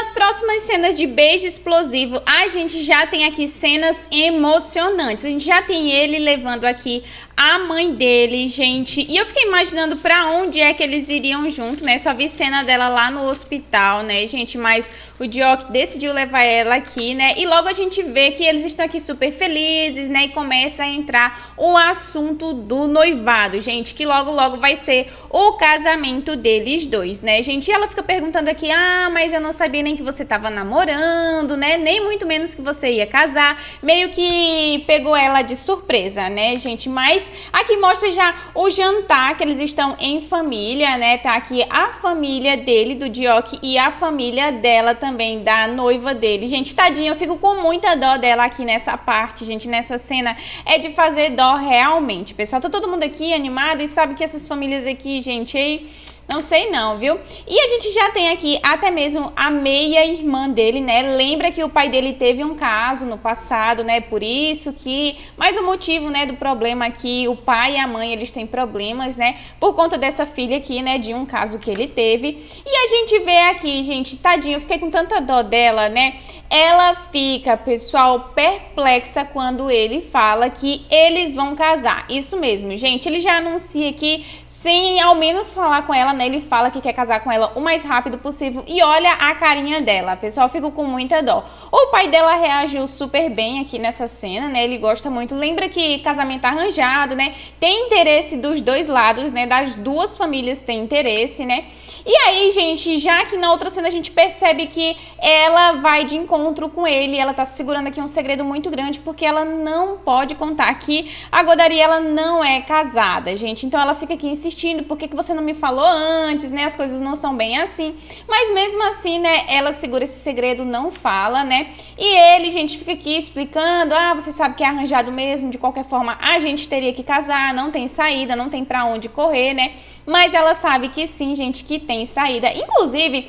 nas próximas cenas de beijo explosivo, a gente já tem aqui cenas emocionantes. A gente já tem ele levando aqui a mãe dele, gente. E eu fiquei imaginando pra onde é que eles iriam junto, né? Só vi cena dela lá no hospital, né, gente? Mas o Deoki decidiu levar ela aqui, né? E logo a gente vê que eles estão aqui super felizes, né? E começa a entrar o assunto do noivado, gente. Que logo, logo vai ser o casamento deles dois, né, gente? E ela fica perguntando aqui, mas eu não sabia nem que você tava namorando, né? Nem muito menos que você ia casar. Meio que pegou ela de surpresa, né, gente? Mas aqui mostra já o jantar, que eles estão em família, né? Tá aqui a família dele, do Deoki, e a família dela também, da noiva dele. Gente, tadinha, eu fico com muita dó dela aqui nessa parte, gente, nessa cena. É de fazer dó realmente, pessoal. Tá todo mundo aqui animado e sabe que essas famílias aqui, gente, aí... não sei não, viu? E a gente já tem aqui até mesmo a meia-irmã dele, né? Lembra que o pai dele teve um caso no passado, né? Por isso que... mais um motivo, né, do problema aqui, o pai e a mãe, eles têm problemas, né? Por conta dessa filha aqui, né? De um caso que ele teve. E a gente vê aqui, gente, tadinho, eu fiquei com tanta dó dela, né? Ela fica, pessoal, perplexa quando ele fala que eles vão casar. Isso mesmo, gente. Ele já anuncia aqui, sem ao menos falar com ela, né? Ele fala que quer casar com ela o mais rápido possível. E olha a carinha dela, pessoal. Eu fico com muita dó. O pai dela reagiu super bem aqui nessa cena, né? Ele gosta muito. Lembra que casamento arranjado, né? Tem interesse dos dois lados, né? Das duas famílias tem interesse, né? E aí, gente, já que na outra cena a gente percebe que ela vai de encontro com ele, ela tá segurando aqui um segredo muito grande, porque ela não pode contar que a Godari, ela não é casada, gente. Então ela fica aqui insistindo, por que você não me falou antes, né? As coisas não são bem assim. Mas mesmo assim, né, ela segura esse segredo, não fala, né? E ele, gente, fica aqui explicando, você sabe que é arranjado mesmo, de qualquer forma a gente teria que casar, não tem saída, não tem pra onde correr, né? Mas ela sabe que sim, gente, que tem saída. Inclusive,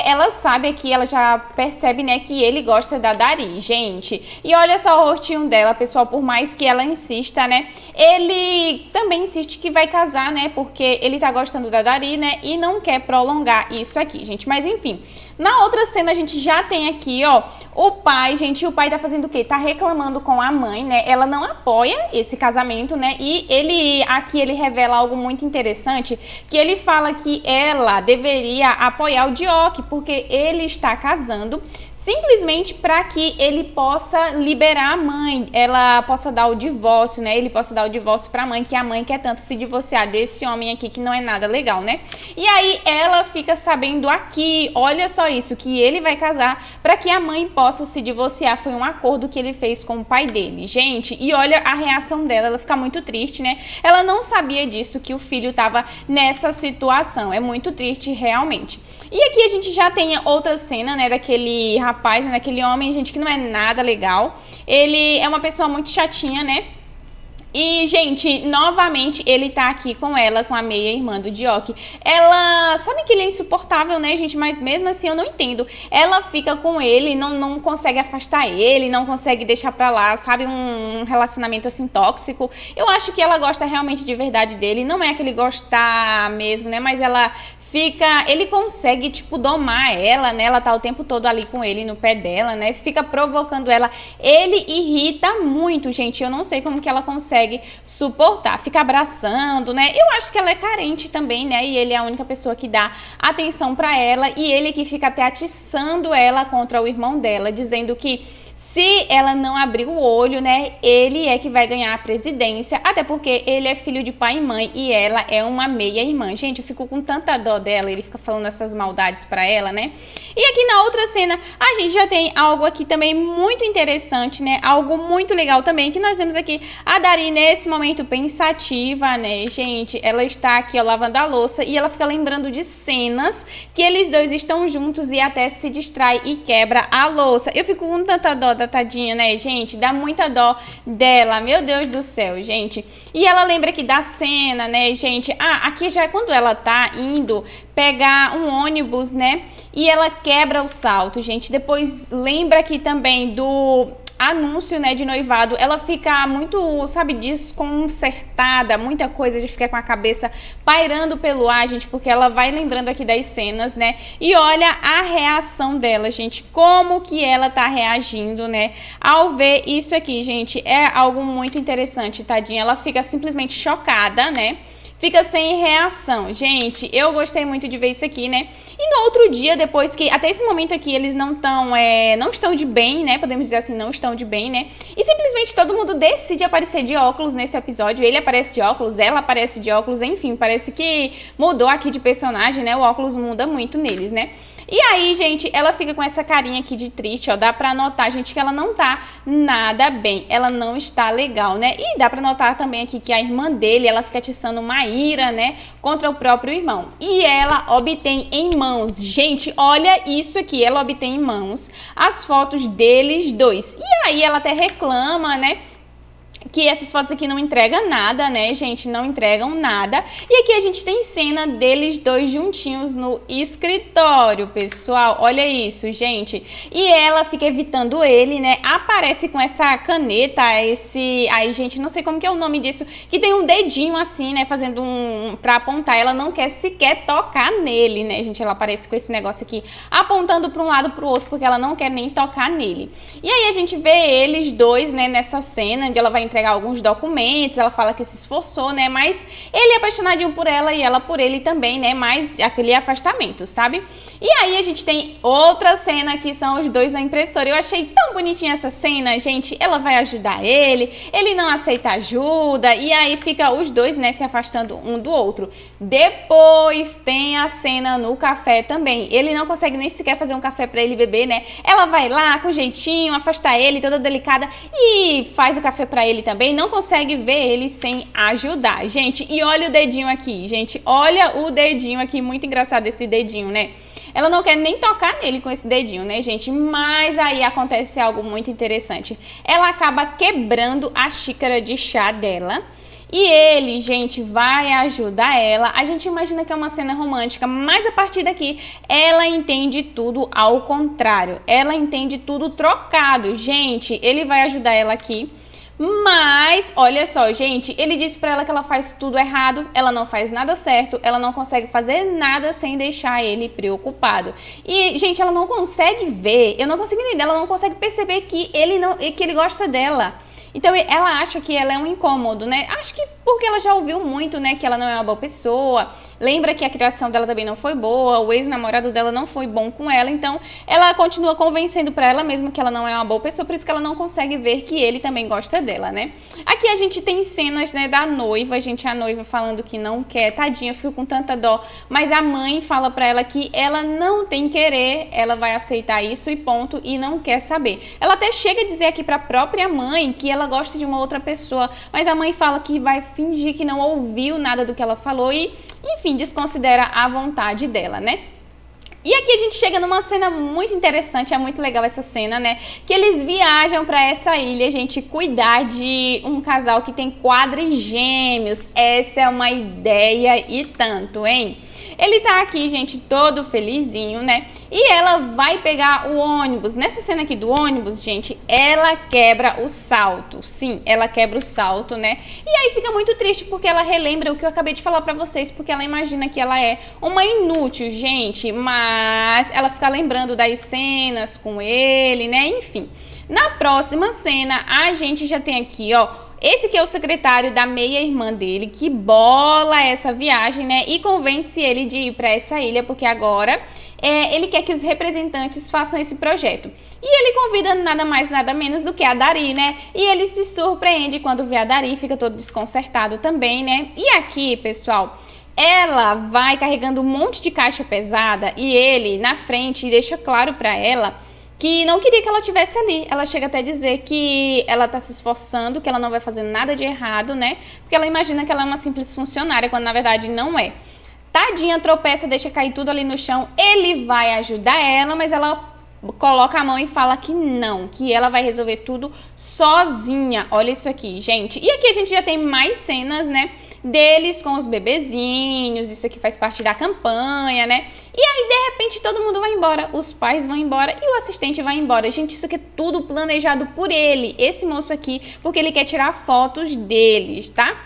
ela sabe aqui, ela já percebe, né, que ele gosta da Dari, gente. E olha só o rostinho dela, pessoal, por mais que ela insista, né, ele também insiste que vai casar, né, porque ele tá gostando da Dari, né, e não quer prolongar isso aqui, gente. Mas enfim, na outra cena a gente já tem aqui, ó, o pai, gente, o pai tá fazendo o quê? Tá reclamando com a mãe, né, ela não apoia esse casamento, né, e ele revela algo muito interessante, que ele fala que ela deveria apoiar o Deoki, porque ele está casando simplesmente para que ele possa liberar a mãe, ela possa dar o divórcio, né? Ele possa dar o divórcio para a mãe, que a mãe quer tanto se divorciar desse homem aqui que não é nada legal, né? E aí ela fica sabendo aqui, olha só isso, que ele vai casar para que a mãe possa se divorciar. Foi um acordo que ele fez com o pai dele, gente. E olha a reação dela, ela fica muito triste, né? Ela não sabia disso, que o filho estava nessa situação. É muito triste, realmente. E aqui a gente já tem outra cena, né, daquele rapaz, né, daquele homem, gente, que não é nada legal. Ele é uma pessoa muito chatinha, né? E, gente, novamente, ele tá aqui com ela, com a meia-irmã do Deoki. Ela, sabe que ele é insuportável, né, gente? Mas mesmo assim, eu não entendo. Ela fica com ele, não consegue afastar ele, não consegue deixar pra lá, sabe? Um relacionamento, assim, tóxico. Eu acho que ela gosta realmente de verdade dele. Não é aquele gostar mesmo, né? Mas ela ele consegue, tipo, domar ela, né? Ela tá o tempo todo ali com ele, no pé dela, né? Fica provocando ela. Ele irrita muito, gente. Eu não sei como que ela consegue suportar. Fica abraçando, né? Eu acho que ela é carente também, né? E ele é a única pessoa que dá atenção pra ela. E ele que fica até atiçando ela contra o irmão dela, dizendo que se ela não abrir o olho, né, ele é que vai ganhar a presidência, até porque ele é filho de pai e mãe e ela é uma meia-irmã. Gente, eu fico com tanta dó dela, ele fica falando essas maldades pra ela, né? E aqui na outra cena, a gente já tem algo aqui também muito interessante, né? Algo muito legal também, que nós vemos aqui a Dari nesse momento pensativa, né, gente? Ela está aqui, ó, lavando a louça e ela fica lembrando de cenas que eles dois estão juntos e até se distrai e quebra a louça. Eu fico com tanta dó da tadinha, né, gente? Dá muita dó dela, meu Deus do céu, gente. E ela lembra aqui da cena, né, gente? Aqui já é quando ela tá indo pegar um ônibus, né? E ela quebra o salto, gente. Depois lembra aqui também anúncio, né, de noivado, ela fica muito, sabe, desconcertada, muita coisa de ficar com a cabeça pairando pelo ar, gente, porque ela vai lembrando aqui das cenas, né, e olha a reação dela, gente, como que ela tá reagindo, né, ao ver isso aqui, gente, é algo muito interessante, tadinha, ela fica simplesmente chocada, né, fica sem reação. Gente, eu gostei muito de ver isso aqui, né? E no outro dia, depois que... Até esse momento aqui, eles não estão de bem, né? Podemos dizer assim, não estão de bem, né? E simplesmente todo mundo decide aparecer de óculos nesse episódio. Ele aparece de óculos, ela aparece de óculos, enfim. Parece que mudou aqui de personagem, né? O óculos muda muito neles, né? E aí, gente, ela fica com essa carinha aqui de triste, ó. Dá pra notar, gente, que ela não tá nada bem. Ela não está legal, né? E dá pra notar também aqui que a irmã dele, ela fica atiçando uma ira, né? Contra o próprio irmão. E ela obtém em mãos. Gente, olha isso aqui. Ela obtém em mãos as fotos deles dois. E aí ela até reclama, né? Que essas fotos aqui não entregam nada, né, gente? Não entregam nada. E aqui a gente tem cena deles dois juntinhos no escritório, pessoal. Olha isso, gente. E ela fica evitando ele, né? Aparece com essa caneta, esse... Aí, gente, não sei como que é o nome disso. Que tem um dedinho assim, né? Fazendo pra apontar. Ela não quer sequer tocar nele, né, gente? Ela aparece com esse negócio aqui apontando pra um lado pro outro, porque ela não quer nem tocar nele. E aí a gente vê eles dois, né, nessa cena, onde ela vai entregar alguns documentos, ela fala que se esforçou, né, mas ele é apaixonadinho por ela e ela por ele também, né, mas aquele afastamento, sabe? E aí a gente tem outra cena que são os dois na impressora. Eu achei tão bonitinha essa cena, gente. Ela vai ajudar ele não aceita ajuda e aí fica os dois, né, se afastando um do outro. Depois tem a cena no café também. Ele não consegue nem sequer fazer um café pra ele beber, né? Ela vai lá com jeitinho, afastar ele, toda delicada e faz o café pra ele também, não consegue ver ele sem ajudar, gente. E olha o dedinho aqui, gente, olha o dedinho aqui, muito engraçado esse dedinho, né? Ela não quer nem tocar nele com esse dedinho, né, gente? Mas aí acontece algo muito interessante. Ela acaba quebrando a xícara de chá dela. E ele, gente, vai ajudar ela. A gente imagina que é uma cena romântica, mas a partir daqui ela entende tudo ao contrário. Ela entende tudo trocado. Gente, ele vai ajudar ela aqui. Mas, olha só, gente, ele disse pra ela que ela faz tudo errado, ela não faz nada certo, ela não consegue fazer nada sem deixar ele preocupado. E, gente, ela não consegue ver, eu não consigo entender, ela não consegue perceber que ele gosta dela. Então, ela acha que ela é um incômodo, né? Acho que porque ela já ouviu muito, né, que ela não é uma boa pessoa. Lembra que a criação dela também não foi boa, o ex-namorado dela não foi bom com ela. Então, ela continua convencendo pra ela mesma que ela não é uma boa pessoa, por isso que ela não consegue ver que ele também gosta dela, né? Aqui a gente tem cenas, né, da noiva, a noiva falando que não quer, tadinha, eu fico com tanta dó. Mas a mãe fala pra ela que ela não tem querer, ela vai aceitar isso e ponto, e não quer saber. Ela até chega a dizer aqui pra própria mãe que ela gosta de uma outra pessoa, mas a mãe fala que vai fingir que não ouviu nada do que ela falou e, enfim, desconsidera a vontade dela, né? E aqui a gente chega numa cena muito interessante, é muito legal essa cena, né? Que eles viajam para essa ilha, gente, cuidar de um casal que tem quadrigêmeos. Essa é uma ideia e tanto, hein? Ele tá aqui, gente, todo felizinho, né? E ela vai pegar o ônibus. Nessa cena aqui do ônibus, gente, ela quebra o salto. Sim, ela quebra o salto, né? E aí fica muito triste porque ela relembra o que eu acabei de falar pra vocês, porque ela imagina que ela é uma inútil, gente, mas ela fica lembrando das cenas com ele, né? Enfim, na próxima cena, a gente já tem aqui, ó, esse que é o secretário da meia-irmã dele, que bola essa viagem, né? E convence ele de ir para essa ilha, porque agora ele quer que os representantes façam esse projeto. E ele convida nada mais, nada menos do que a Dari, né? E ele se surpreende quando vê a Dari, fica todo desconcertado também, né? E aqui, pessoal, ela vai carregando um monte de caixa pesada e ele na frente deixa claro para ela que não queria que ela estivesse ali. Ela chega até a dizer que ela tá se esforçando, que ela não vai fazer nada de errado, né? Porque ela imagina que ela é uma simples funcionária, quando na verdade não é. Tadinha, tropeça, deixa cair tudo ali no chão. Ele vai ajudar ela, mas ela coloca a mão e fala que não, que ela vai resolver tudo sozinha. Olha isso aqui, gente. E aqui a gente já tem mais cenas, né, deles com os bebezinhos, isso aqui faz parte da campanha, né? E aí, de repente, todo mundo vai embora, os pais vão embora e o assistente vai embora. Gente, isso aqui é tudo planejado por ele, esse moço aqui, porque ele quer tirar fotos deles, tá?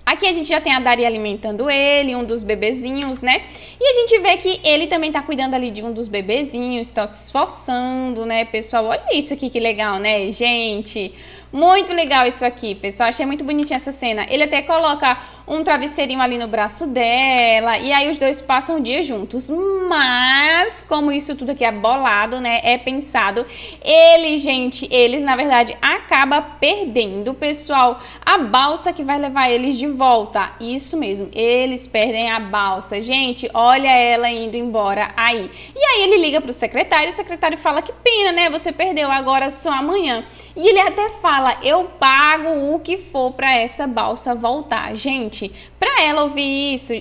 Aqui a gente já tem a Dari alimentando ele, um dos bebezinhos, né? E a gente vê que ele também tá cuidando ali de um dos bebezinhos, tá se esforçando, né, pessoal? Olha isso aqui, que legal, né, gente? Muito legal isso aqui, pessoal. Achei muito bonitinha essa cena. Ele até coloca um travesseirinho ali no braço dela e aí os dois passam o dia juntos. Mas, como isso tudo aqui é bolado, né, é pensado, eles, na verdade, acabam perdendo, pessoal, a balsa que vai levar eles de volta. Isso mesmo, eles perdem a balsa. Gente, olha ela indo embora aí. E aí ele liga pro secretário, o secretário fala que pena, né, você perdeu, agora só amanhã. E ele até fala, eu pago o que for para essa balsa voltar. Gente, para ela ouvir isso,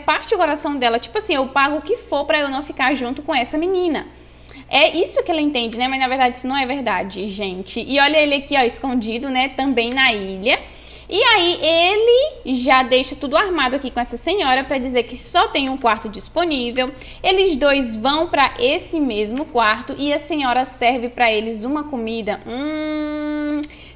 parte do coração dela, tipo assim, eu pago o que for para eu não ficar junto com essa menina. É isso que ela entende, né? Mas na verdade isso não é verdade, gente. E olha ele aqui, ó, escondido, né? Também na ilha. E aí ele já deixa tudo armado aqui com essa senhora para dizer que só tem um quarto disponível. Eles dois vão para esse mesmo quarto e a senhora serve para eles uma comida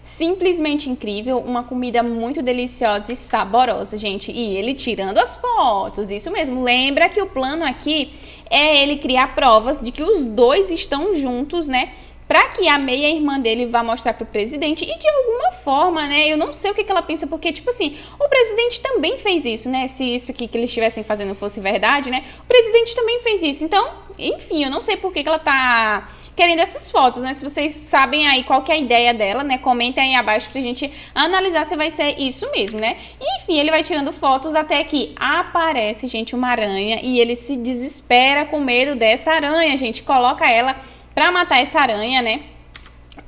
simplesmente incrível, uma comida muito deliciosa e saborosa, gente. E ele tirando as fotos, isso mesmo. Lembra que o plano aqui é ele criar provas de que os dois estão juntos, né? Para que a meia-irmã dele vá mostrar pro presidente e de alguma forma, né, eu não sei o que ela pensa, porque, tipo assim, o presidente também fez isso, né, se isso aqui que eles estivessem fazendo fosse verdade, né, o presidente também fez isso, então, enfim, eu não sei por que ela tá querendo essas fotos, né, se vocês sabem aí qual que é a ideia dela, né, comentem aí abaixo pra gente analisar se vai ser isso mesmo, né, e, enfim, ele vai tirando fotos até que aparece, gente, uma aranha e ele se desespera com medo dessa aranha, gente, coloca ela pra matar essa aranha, né?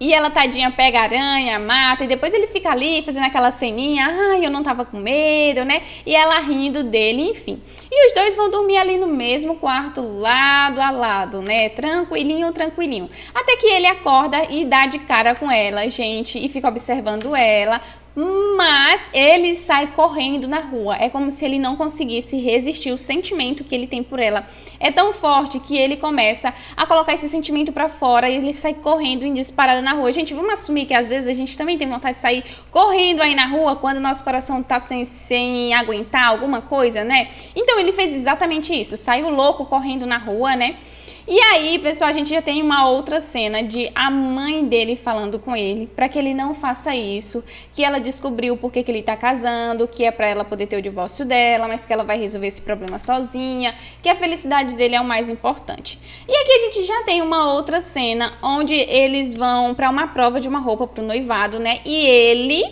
E ela, tadinha, pega a aranha, mata, e depois ele fica ali fazendo aquela ceninha, ai, eu não tava com medo, né? E ela rindo dele, enfim. E os dois vão dormir ali no mesmo quarto, lado a lado, né? Tranquilinho, tranquilinho. Até que ele acorda e dá de cara com ela, gente, e fica observando ela. Mas ele sai correndo na rua. É como se ele não conseguisse resistir. O sentimento que ele tem por ela é tão forte que ele começa a colocar esse sentimento pra fora e ele sai correndo em disparada na rua. Gente, vamos assumir que às vezes a gente também tem vontade de sair correndo aí na rua quando o nosso coração tá sem aguentar alguma coisa, né? Então ele fez exatamente isso. Saiu louco correndo na rua, né? E aí, pessoal, a gente já tem uma outra cena de a mãe dele falando com ele para que ele não faça isso, que ela descobriu por que ele tá casando, que é para ela poder ter o divórcio dela, mas que ela vai resolver esse problema sozinha, que a felicidade dele é o mais importante. E aqui a gente já tem uma outra cena onde eles vão para uma prova de uma roupa pro noivado, né? E ele,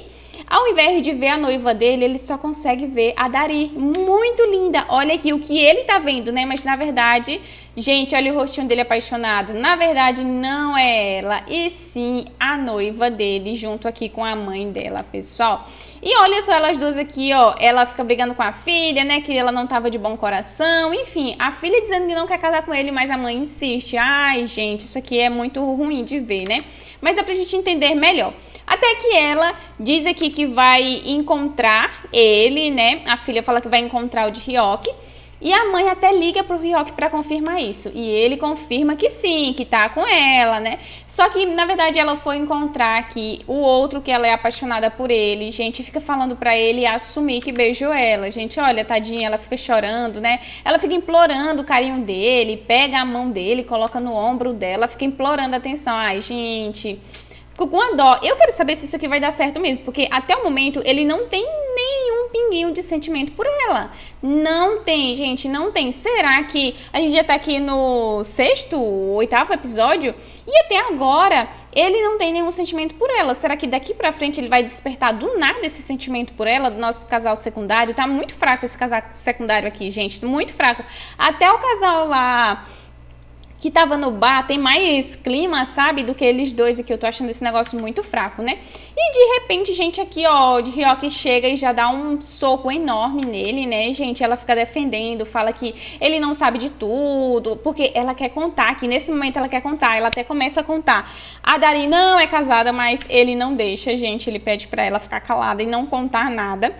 ao invés de ver a noiva dele, ele só consegue ver a Dari. Muito linda. Olha aqui o que ele tá vendo, né? Mas na verdade, gente, olha o rostinho dele apaixonado. Na verdade, não é ela, e sim a noiva dele, junto aqui com a mãe dela, pessoal. E olha só elas duas aqui, ó. Ela fica brigando com a filha, né? Que ela não tava de bom coração. Enfim, a filha dizendo que não quer casar com ele, mas a mãe insiste. Ai, gente, isso aqui é muito ruim de ver, né? Mas dá pra gente entender melhor. Até que ela diz aqui que vai encontrar ele, né? A filha fala que vai encontrar o de Ryok. E a mãe até liga pro Ryok para confirmar isso. E ele confirma que sim, que tá com ela, né? Só que, na verdade, ela foi encontrar aqui o outro que ela é apaixonada por ele. Gente, fica falando pra ele assumir que beijou ela. Gente, olha, tadinha, ela fica chorando, né? Ela fica implorando o carinho dele, pega a mão dele, coloca no ombro dela, fica implorando atenção. Ai, gente, fico com a dó. Eu quero saber se isso aqui vai dar certo mesmo, porque até o momento ele não tem nenhum pinguinho de sentimento por ela. Não tem, gente, não tem. Será que a gente já tá aqui no 6º, 8º episódio e até agora ele não tem nenhum sentimento por ela? Será que daqui pra frente ele vai despertar do nada esse sentimento por ela, do nosso casal secundário? Tá muito fraco esse casal secundário aqui, gente, muito fraco. Até o casal lá que tava no bar tem mais clima, sabe, do que eles dois aqui. Eu tô achando esse negócio muito fraco, né? E de repente, gente, aqui, ó, o Ryok chega e já dá um soco enorme nele, né, gente? Ela fica defendendo, fala que ele não sabe de tudo, porque ela quer contar, que nesse momento ela quer contar, ela até começa a contar. A Dari não é casada, mas ele não deixa, gente, ele pede pra ela ficar calada e não contar nada,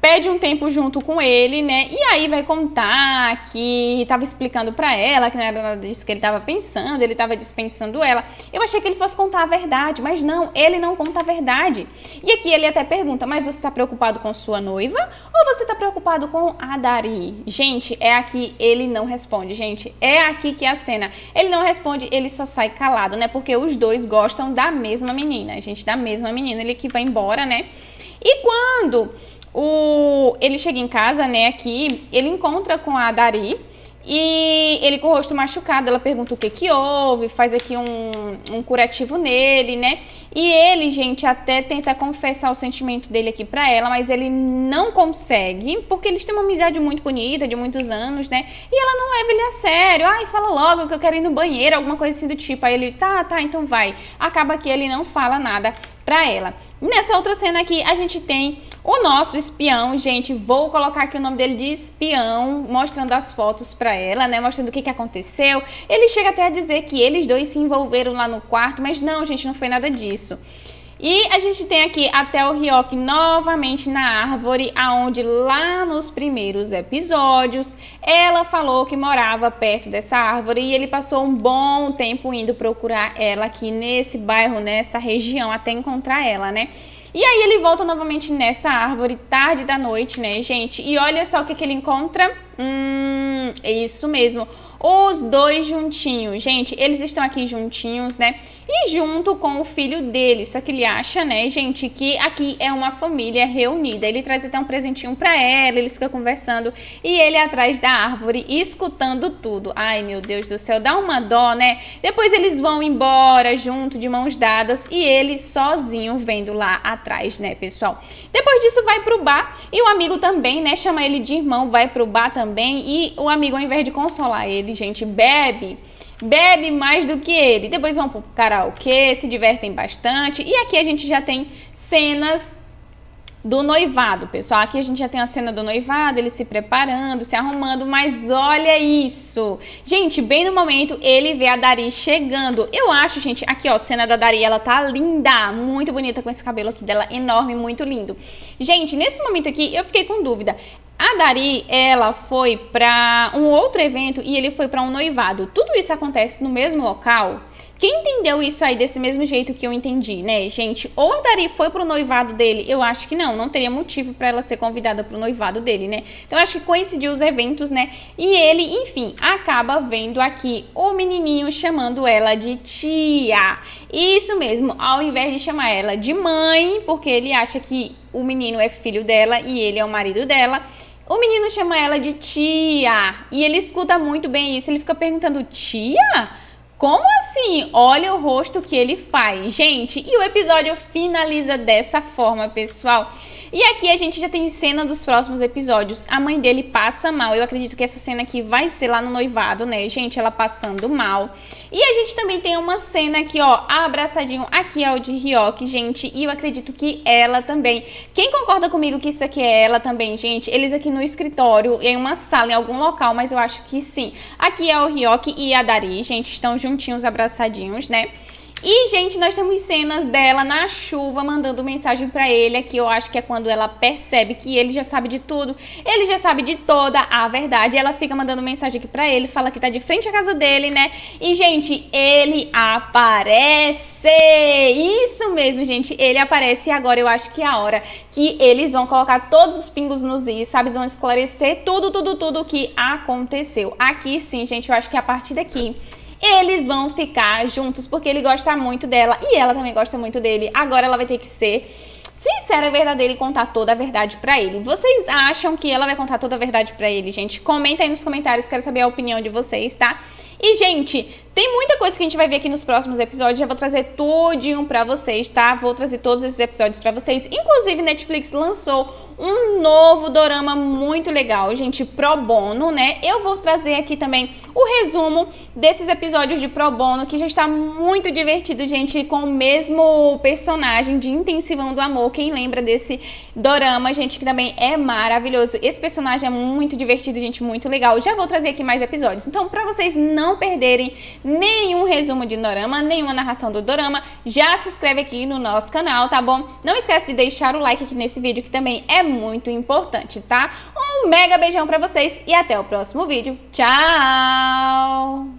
pede um tempo junto com ele, né? E aí vai contar que tava explicando pra ela que não era nada disso que ele tava pensando, ele tava dispensando ela. Eu achei que ele fosse contar a verdade, mas não, ele não conta a verdade. E aqui ele até pergunta, mas você tá preocupado com sua noiva ou você tá preocupado com a Dari? Gente, é aqui, ele não responde, gente. É aqui que é a cena. Ele não responde, ele só sai calado, né? Porque os dois gostam da mesma menina, gente, da mesma menina. Ele que vai embora, né? E quando ele chega em casa, né, aqui, ele encontra com a Dari e ele com o rosto machucado, ela pergunta o que houve, faz aqui um curativo nele, né, e ele, gente, até tenta confessar o sentimento dele aqui pra ela, mas ele não consegue, porque eles têm uma amizade muito bonita, de muitos anos, né, e ela não leva ele a sério, ai, fala logo que eu quero ir no banheiro, alguma coisa assim do tipo, aí ele, tá, então vai, acaba que ele não fala nada pra ela. Nessa outra cena aqui, a gente tem o nosso espião, gente, vou colocar aqui o nome dele de espião, mostrando as fotos pra ela, né, mostrando o que aconteceu. Ele chega até a dizer que eles dois se envolveram lá no quarto, mas não, gente, não foi nada disso. E a gente tem aqui até o Ryoki novamente na árvore, aonde lá nos primeiros episódios ela falou que morava perto dessa árvore e ele passou um bom tempo indo procurar ela aqui nesse bairro, nessa região, até encontrar ela, né? E aí ele volta novamente nessa árvore, tarde da noite, né, gente? E olha só o que ele encontra. É isso mesmo. Os dois juntinhos, gente, eles estão aqui juntinhos, né, e junto com o filho dele, só que ele acha, né, gente, que aqui é uma família reunida, ele traz até um presentinho pra ela, eles ficam conversando, e ele atrás da árvore, escutando tudo. Ai, meu Deus do céu, dá uma dó, né, depois eles vão embora junto, de mãos dadas, e ele sozinho vendo lá atrás, né, pessoal. Depois disso vai pro bar, e o amigo também, né, chama ele de irmão, vai pro bar também, e o amigo, ao invés de consolar ele, gente, bebe mais do que ele. Depois vão pro karaokê, se divertem bastante. E aqui a gente já tem cenas do noivado, pessoal. Aqui a gente já tem a cena do noivado, ele se preparando, se arrumando, mas olha isso. Gente, bem no momento, ele vê a Dari chegando. Eu acho, gente, aqui ó, a cena da Dari, ela tá linda, muito bonita com esse cabelo aqui dela, enorme, muito lindo. Gente, nesse momento aqui, eu fiquei com dúvida. A Dari, ela foi para um outro evento e ele foi para um noivado. Tudo isso acontece no mesmo local? Quem entendeu isso aí desse mesmo jeito que eu entendi, né, gente? Ou a Dari foi pro noivado dele? Eu acho que não teria motivo para ela ser convidada pro noivado dele, né? Então, eu acho que coincidiu os eventos, né? E ele, enfim, acaba vendo aqui o menininho chamando ela de tia. Isso mesmo, ao invés de chamar ela de mãe, porque ele acha que o menino é filho dela e ele é o marido dela, o menino chama ela de tia. E ele escuta muito bem isso, ele fica perguntando, tia? Como assim? Olha o rosto que ele faz, gente. E o episódio finaliza dessa forma, pessoal. E aqui a gente já tem cena dos próximos episódios. A mãe dele passa mal. Eu acredito que essa cena aqui vai ser lá no noivado, né, gente? Ela passando mal. E a gente também tem uma cena aqui, ó, abraçadinho. Aqui é o de Ryoki, gente. E eu acredito que ela também. Quem concorda comigo que isso aqui é ela também, gente? Eles aqui no escritório, em uma sala, em algum local, mas eu acho que sim. Aqui é o Ryoki e a Dari, gente. Estão juntinhos, abraçadinhos, né? E, gente, nós temos cenas dela na chuva mandando mensagem pra ele. Aqui eu acho que é quando ela percebe que ele já sabe de tudo, ele já sabe de toda a verdade. Ela fica mandando mensagem aqui pra ele, fala que tá de frente à casa dele, né? E, gente, ele aparece! Isso mesmo, gente, ele aparece. E agora eu acho que é a hora que eles vão colocar todos os pingos nos is, sabe? Eles vão esclarecer tudo o que aconteceu. Aqui sim, gente, eu acho que a partir daqui eles vão ficar juntos, porque ele gosta muito dela e ela também gosta muito dele. Agora ela vai ter que ser sincera e verdadeira e contar toda a verdade pra ele. Vocês acham que ela vai contar toda a verdade pra ele, gente? Comenta aí nos comentários, quero saber a opinião de vocês, tá? E, gente, tem muita coisa que a gente vai ver aqui nos próximos episódios. Já vou trazer tudinho pra vocês, tá? Vou trazer todos esses episódios pra vocês. Inclusive, Netflix lançou um novo dorama muito legal, gente, pro bono, né? Eu vou trazer aqui também o resumo desses episódios de pro bono, que já está muito divertido, gente, com o mesmo personagem de Intensivão do Amor. Quem lembra desse dorama, gente, que também é maravilhoso. Esse personagem é muito divertido, gente, muito legal. Já vou trazer aqui mais episódios. Então, pra vocês não não perderem nenhum resumo de dorama, nenhuma narração do dorama, já se inscreve aqui no nosso canal, tá bom? Não esquece de deixar o like aqui nesse vídeo, que também é muito importante, tá? Um mega beijão pra vocês e até o próximo vídeo. Tchau!